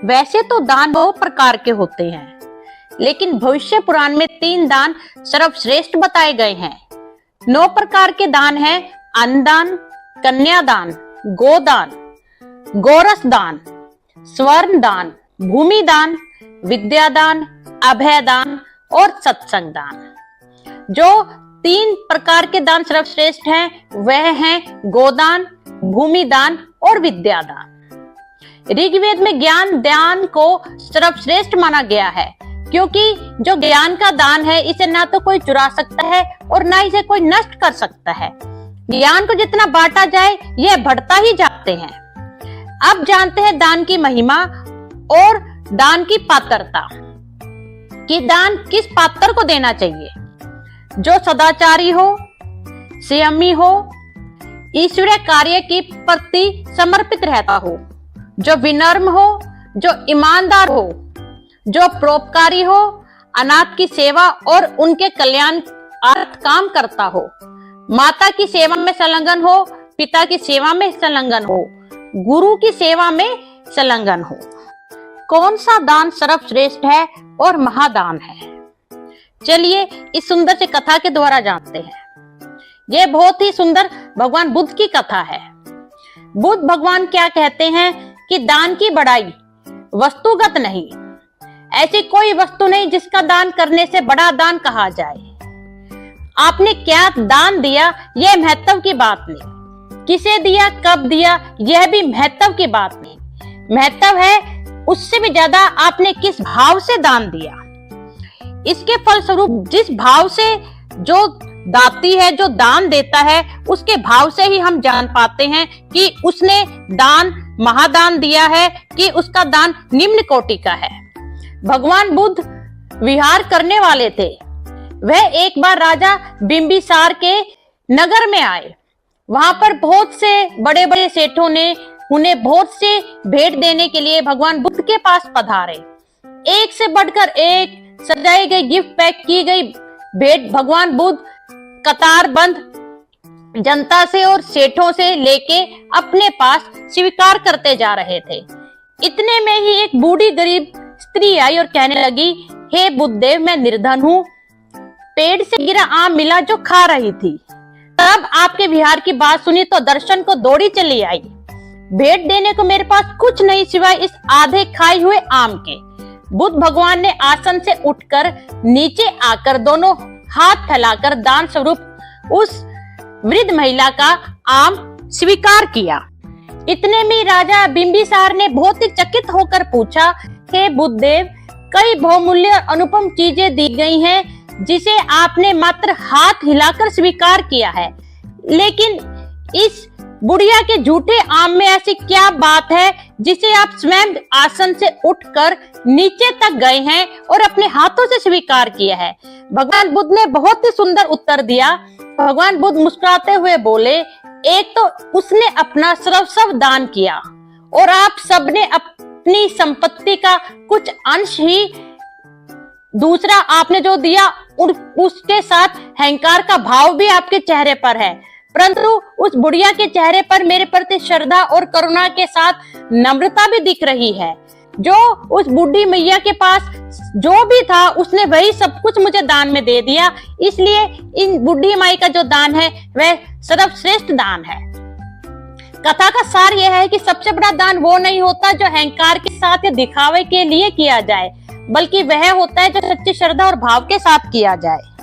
वैसे तो दान बहु प्रकार के होते हैं, लेकिन भविष्य पुराण में 3 दान सर्वश्रेष्ठ बताए गए हैं। 9 प्रकार के दान हैं: अन्नदान, कन्यादान, गोदान, गोरस दान, स्वर्ण दान, भूमि दान, विद्यादान, अभय दान और सत्संग दान। जो 3 प्रकार के दान सर्वश्रेष्ठ हैं वह हैं गोदान, भूमि दान और विद्यादान। ऋग्वेद में ज्ञान दान को सर्वश्रेष्ठ माना गया है, क्योंकि जो ज्ञान का दान है इसे ना तो कोई चुरा सकता है और ना इसे कोई नष्ट कर सकता है। ज्ञान को जितना बांटा जाए यह बढ़ता ही जाते हैं। अब जानते हैं दान की महिमा और दान की पात्रता, कि दान किस पात्र को देना चाहिए। जो सदाचारी हो, संयमी हो, ईश्वरीय कार्य के प्रति समर्पित रहता हो, जो विनम्र हो, जो ईमानदार हो, जो परोपकारी हो, अनाथ की सेवा और उनके कल्याण अर्थ काम करता हो, माता की सेवा में संलग्न हो, पिता की सेवा में संलग्न हो, गुरु की सेवा में संलग्न हो। कौन सा दान सर्वश्रेष्ठ है और महादान है? चलिए इस सुंदर से कथा के द्वारा जानते हैं। यह बहुत ही सुंदर भगवान बुद्ध की कथा है। बुद्ध भगवान क्या कहते हैं कि दान की बड़ाई वस्तुगत नहीं, ऐसी कोई वस्तु नहीं जिसका दान करने से बड़ा दान कहा जाए। आपने क्या दान दिया यह महत्व की बात नहीं, किसे दिया, कब दिया, यह भी महत्व की बात नहीं। महत्व है उससे भी ज्यादा आपने किस भाव से दान दिया। इसके फलस्वरूप जिस भाव से जो दाती है, जो दान देता है, उसके भाव से ही हम जान पाते हैं कि उसने दान महादान दिया है कि उसका दान निम्न कोटि का है। भगवान बुद्ध विहार करने वाले थे। वह एक बार राजा बिंबिसार के नगर में आए। वहां पर बहुत से बड़े बड़े सेठों ने उन्हें बहुत से भेंट देने के लिए भगवान बुद्ध के पास पधारे। एक से बढ़कर एक सजाई गई, गिफ्ट पैक की गई भेंट भगवान बुद्ध कतारबंद जनता से और सेठों से लेके अपने पास स्वीकार करते जा रहे थे। इतने में ही एक बूढ़ी गरीब स्त्री आई और कहने लगी, हे बुद्धदेव, मैं निर्धन हूँ, पेड़ से गिरा आम मिला जो खा रही थी। तब आपके विहार की बात सुनी तो दर्शन को दौड़ी चली आई। भेंट देने को मेरे पास कुछ नहीं सिवाय इस आधे खाए हुए आम के। बुद्ध भगवान ने आसन से उठकर नीचे आकर दोनों हाथ फैलाकर दान स्वरूप उस वृद्ध महिला का आम स्वीकार किया। इतने में राजा बिंबिसार ने बहुत ही चकित होकर पूछा, हे बुद्धदेव, कई बहुमूल्य और अनुपम चीजें दी गई हैं जिसे आपने मात्र हाथ हिलाकर स्वीकार किया है, लेकिन इस बुढ़िया के झूठे आम में ऐसी क्या बात है जिसे आप स्वयं आसन से उठकर नीचे तक गए हैं और अपने हाथों से स्वीकार किया है? भगवान बुद्ध ने बहुत ही सुंदर उत्तर दिया। भगवान बुद्ध मुस्कुराते हुए बोले, एक तो उसने अपना सर्वस्व दान किया और आप सबने अपनी संपत्ति का कुछ अंश ही, दूसरा आपने जो दिया उसके साथ अहंकार का भाव भी आपके चेहरे पर है, परंतु उस बुढ़िया के चेहरे पर मेरे प्रति श्रद्धा और करुणा के साथ नम्रता भी दिख रही है। जो उस बूढ़ी मैया के पास जो भी था उसने वही सब कुछ मुझे दान में दे दिया, इसलिए इन बूढ़ी माई का जो दान है वह सर्वश्रेष्ठ दान है। कथा का सार यह है कि सबसे बड़ा दान वो नहीं होता जो अहंकार के साथ या दिखावे के लिए किया जाए, बल्कि वह होता है जो सच्ची श्रद्धा और भाव के साथ किया जाए।